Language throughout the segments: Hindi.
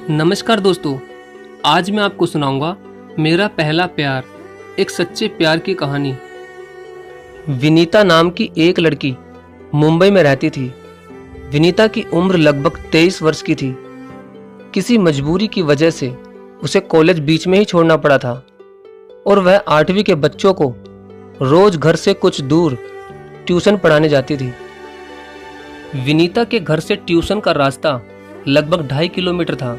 नमस्कार दोस्तों। आज मैं आपको सुनाऊंगा मेरा पहला प्यार, एक सच्चे प्यार की कहानी। विनीता नाम की एक लड़की मुंबई में रहती थी। विनीता की उम्र लगभग 23 वर्ष की थी। किसी मजबूरी की वजह से उसे कॉलेज बीच में ही छोड़ना पड़ा था और वह 8वीं के बच्चों को रोज घर से कुछ दूर ट्यूशन पढ़ाने जाती थी। विनीता के घर से ट्यूशन का रास्ता लगभग 2.5 किलोमीटर था,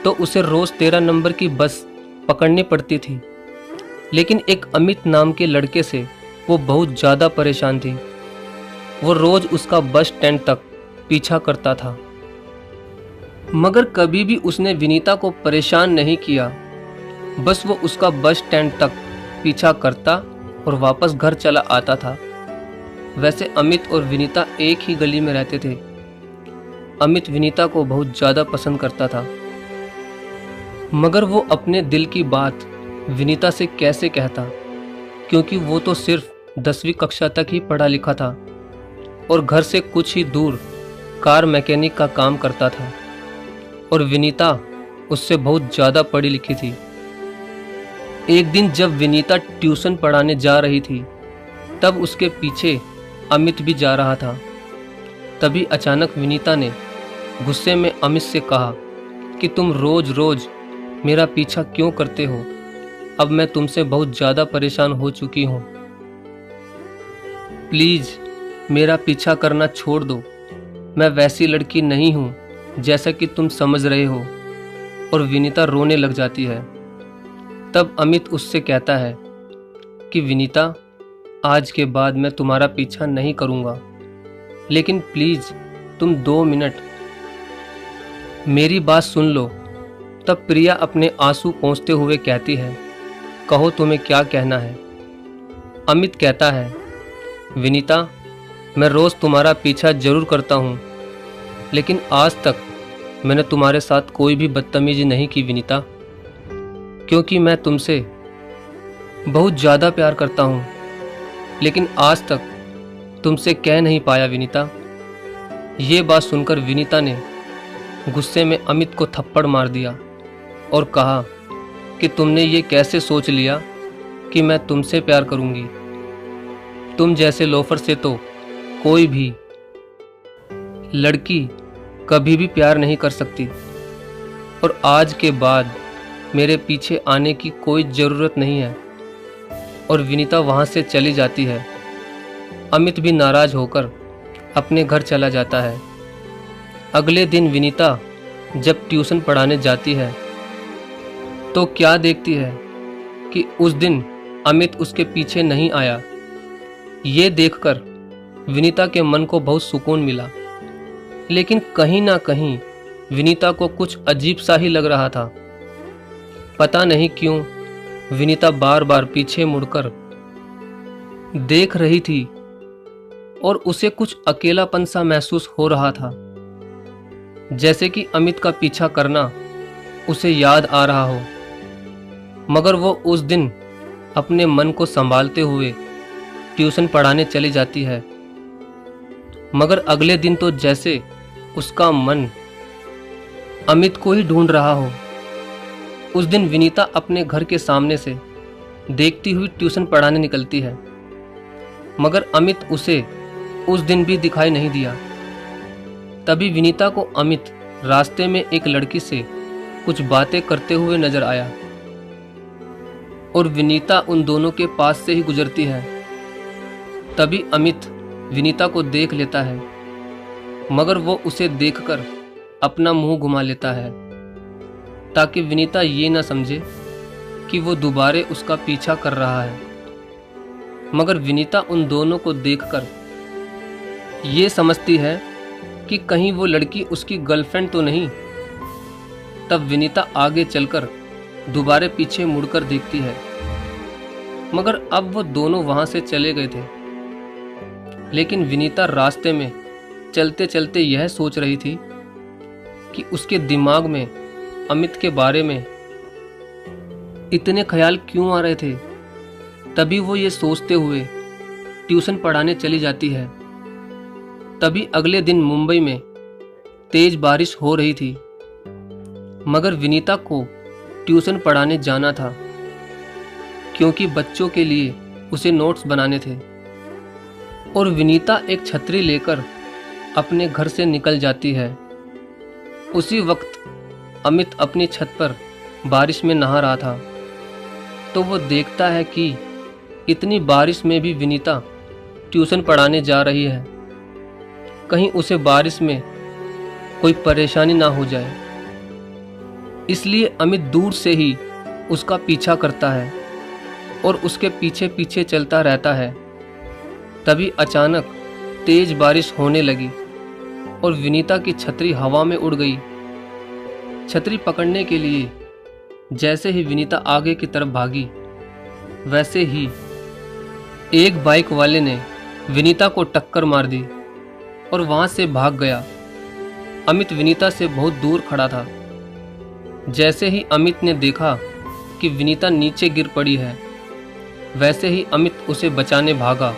तो उसे रोज 13 नंबर की बस पकड़नी पड़ती थी। लेकिन एक अमित नाम के लड़के से वो बहुत ज़्यादा परेशान थी। वो रोज उसका बस स्टैंड तक पीछा करता था, मगर कभी भी उसने विनीता को परेशान नहीं किया। बस वो उसका बस स्टैंड तक पीछा करता और वापस घर चला आता था। वैसे अमित और विनीता एक ही गली में रहते थे। अमित विनीता को बहुत ज़्यादा पसंद करता था, मगर वो अपने दिल की बात विनीता से कैसे कहता, क्योंकि वो तो सिर्फ 10वीं कक्षा तक ही पढ़ा लिखा था और घर से कुछ ही दूर कार मैकेनिक का काम करता था, और विनीता उससे बहुत ज़्यादा पढ़ी लिखी थी। एक दिन जब विनीता ट्यूशन पढ़ाने जा रही थी, तब उसके पीछे अमित भी जा रहा था। तभी अचानक विनीता ने गुस्से में अमित से कहा कि तुम रोज रोज मेरा पीछा क्यों करते हो? अब मैं तुमसे बहुत ज़्यादा परेशान हो चुकी हूँ। प्लीज़ मेरा पीछा करना छोड़ दो। मैं वैसी लड़की नहीं हूँ जैसा कि तुम समझ रहे हो। और विनीता रोने लग जाती है। तब अमित उससे कहता है कि विनीता, आज के बाद मैं तुम्हारा पीछा नहीं करूँगा, लेकिन प्लीज़ तुम 2 मिनट मेरी बात सुन लो। तब प्रिया अपने आंसू पोंछते हुए कहती है, कहो तुम्हें क्या कहना है? अमित कहता है, विनीता, मैं रोज़ तुम्हारा पीछा जरूर करता हूँ, लेकिन आज तक मैंने तुम्हारे साथ कोई भी बदतमीजी नहीं की विनीता, क्योंकि मैं तुमसे बहुत ज़्यादा प्यार करता हूँ, लेकिन आज तक तुमसे कह नहीं पाया विनीता। ये बात सुनकर विनीता ने गुस्से में अमित को थप्पड़ मार दिया और कहा कि तुमने ये कैसे सोच लिया कि मैं तुमसे प्यार करूंगी? तुम जैसे लोफर से तो कोई भी लड़की कभी भी प्यार नहीं कर सकती, और आज के बाद मेरे पीछे आने की कोई ज़रूरत नहीं है। और विनीता वहाँ से चली जाती है। अमित भी नाराज होकर अपने घर चला जाता है। अगले दिन विनीता जब ट्यूशन पढ़ाने जाती है तो क्या देखती है कि उस दिन अमित उसके पीछे नहीं आया। ये देखकर विनीता के मन को बहुत सुकून मिला, लेकिन कहीं ना कहीं विनीता को कुछ अजीब सा ही लग रहा था। पता नहीं क्यों विनीता बार बार पीछे मुड़कर देख रही थी और उसे कुछ अकेलापन सा महसूस हो रहा था, जैसे कि अमित का पीछा करना उसे याद आ रहा हो। मगर वो उस दिन अपने मन को संभालते हुए ट्यूशन पढ़ाने चली जाती है। मगर अगले दिन तो जैसे उसका मन अमित को ही ढूंढ रहा हो। उस दिन विनीता अपने घर के सामने से देखती हुई ट्यूशन पढ़ाने निकलती है, मगर अमित उसे उस दिन भी दिखाई नहीं दिया। तभी विनीता को अमित रास्ते में एक लड़की से कुछ बातें करते हुए नजर आया, और विनीता उन दोनों के पास से ही गुजरती है। तभी अमित विनीता को देख लेता है, मगर वो उसे देखकर अपना मुंह घुमा लेता है, ताकि विनीता ये ना समझे कि वो दोबारा उसका पीछा कर रहा है। मगर विनीता उन दोनों को देखकर ये समझती है कि कहीं वो लड़की उसकी गर्लफ्रेंड तो नहीं। तब विनीता आगे चलकर दोबारा पीछे मुड़कर देखती है, मगर अब वो दोनों वहां से चले गए थे। लेकिन विनीता रास्ते में चलते चलते यह सोच रही थी कि उसके दिमाग में अमित के बारे में इतने ख्याल क्यों आ रहे थे। तभी वो ये सोचते हुए ट्यूशन पढ़ाने चली जाती है। तभी अगले दिन मुंबई में तेज बारिश हो रही थी। मगर विनीता को ट्यूशन पढ़ाने जाना था, क्योंकि बच्चों के लिए उसे नोट्स बनाने थे। और विनीता एक छतरी लेकर अपने घर से निकल जाती है। उसी वक्त अमित अपनी छत पर बारिश में नहा रहा था, तो वो देखता है कि इतनी बारिश में भी विनीता ट्यूशन पढ़ाने जा रही है। कहीं उसे बारिश में कोई परेशानी ना हो जाए, इसलिए अमित दूर से ही उसका पीछा करता है और उसके पीछे पीछे चलता रहता है। तभी अचानक तेज बारिश होने लगी और विनीता की छतरी हवा में उड़ गई। छतरी पकड़ने के लिए जैसे ही विनीता आगे की तरफ भागी, वैसे ही एक बाइक वाले ने विनीता को टक्कर मार दी और वहां से भाग गया। अमित विनीता से बहुत दूर खड़ा था। जैसे ही अमित ने देखा कि विनीता नीचे गिर पड़ी है, वैसे ही अमित उसे बचाने भागा।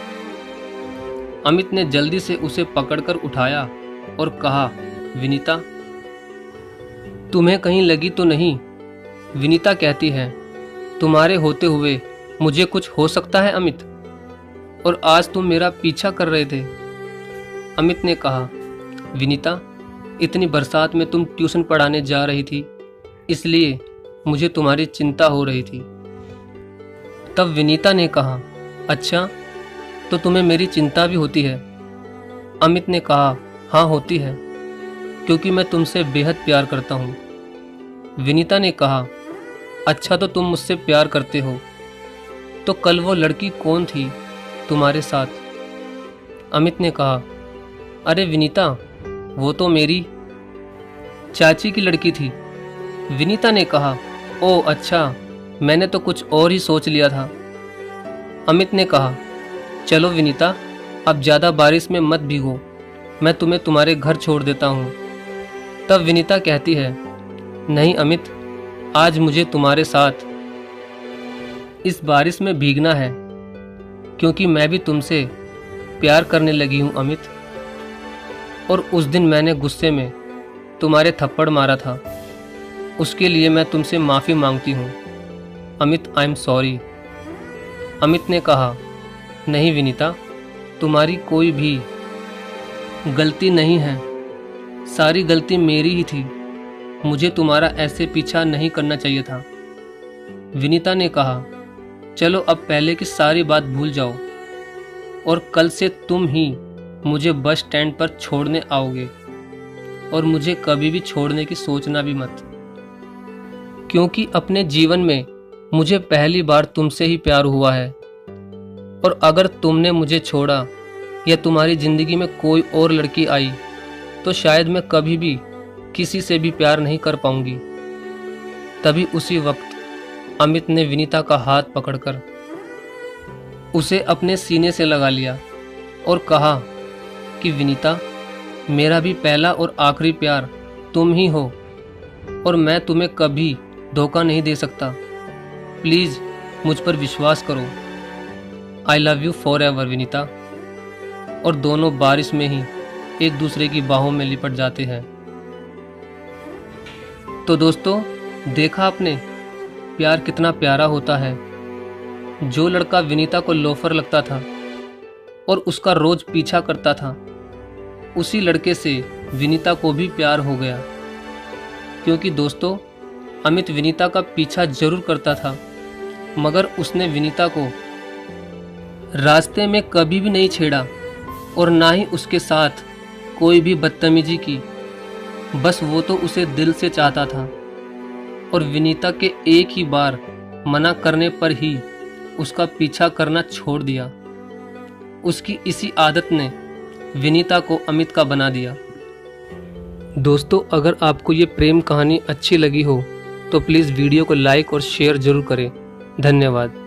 अमित ने जल्दी से उसे पकड़कर उठाया और कहा, विनीता, तुम्हें कहीं लगी तो नहीं? विनीता कहती है, तुम्हारे होते हुए मुझे कुछ हो सकता है अमित? और आज तुम मेरा पीछा कर रहे थे। अमित ने कहा, विनीता, इतनी बरसात में तुम ट्यूशन पढ़ाने जा रही थी, इसलिए मुझे तुम्हारी चिंता हो रही थी। तब विनीता ने कहा, अच्छा, तो तुम्हें मेरी चिंता भी होती है? अमित ने कहा, हाँ होती है, क्योंकि मैं तुमसे बेहद प्यार करता हूँ। विनीता ने कहा, अच्छा, तो तुम मुझसे प्यार करते हो, तो कल वो लड़की कौन थी तुम्हारे साथ? अमित ने कहा, अरे विनीता, वो तो मेरी चाची की लड़की थी। विनीता ने कहा, ओह अच्छा, मैंने तो कुछ और ही सोच लिया था। अमित ने कहा, चलो विनीता, अब ज़्यादा बारिश में मत भीगो, मैं तुम्हें तुम्हारे घर छोड़ देता हूँ। तब विनीता कहती है, नहीं अमित, आज मुझे तुम्हारे साथ इस बारिश में भीगना है, क्योंकि मैं भी तुमसे प्यार करने लगी हूँ अमित। और उस दिन मैंने गुस्से में तुम्हारे थप्पड़ मारा था, उसके लिए मैं तुमसे माफ़ी मांगती हूँ Amit, I am sorry. Amit ने कहा, नहीं विनीता, तुम्हारी कोई भी गलती नहीं है, सारी गलती मेरी ही थी, मुझे तुम्हारा ऐसे पीछा नहीं करना चाहिए था। विनीता ने कहा, चलो अब पहले की सारी बात भूल जाओ और कल से तुम ही मुझे बस स्टैंड पर छोड़ने आओगे और मुझे कभी भी छोड़ने की सोचना भी मत, क्योंकि अपने जीवन में मुझे पहली बार तुमसे ही प्यार हुआ है। और अगर तुमने मुझे छोड़ा या तुम्हारी ज़िंदगी में कोई और लड़की आई, तो शायद मैं कभी भी किसी से भी प्यार नहीं कर पाऊंगी। तभी उसी वक्त अमित ने विनीता का हाथ पकड़कर उसे अपने सीने से लगा लिया और कहा कि विनीता, मेरा भी पहला और आखिरी प्यार तुम ही हो और मैं तुम्हें कभी धोखा नहीं दे सकता। प्लीज़ मुझ पर विश्वास करो। I love you for ever Vinita. और दोनों बारिश में ही एक दूसरे की बाहों में लिपट जाते हैं। तो दोस्तों, देखा आपने, प्यार कितना प्यारा होता है। जो लड़का विनीता को लोफर लगता था और उसका रोज पीछा करता था, उसी लड़के से विनीता को भी प्यार हो गया। क्योंकि दोस्तों, अमित विनीता का पीछा जरूर करता था, मगर उसने विनीता को रास्ते में कभी भी नहीं छेड़ा और ना ही उसके साथ कोई भी बदतमीजी की। बस वो तो उसे दिल से चाहता था और विनीता के एक ही बार मना करने पर ही उसका पीछा करना छोड़ दिया। उसकी इसी आदत ने विनीता को अमित का बना दिया। दोस्तों, अगर आपको ये प्रेम कहानी अच्छी लगी हो तो प्लीज़ वीडियो को लाइक और शेयर ज़रूर करें। धन्यवाद।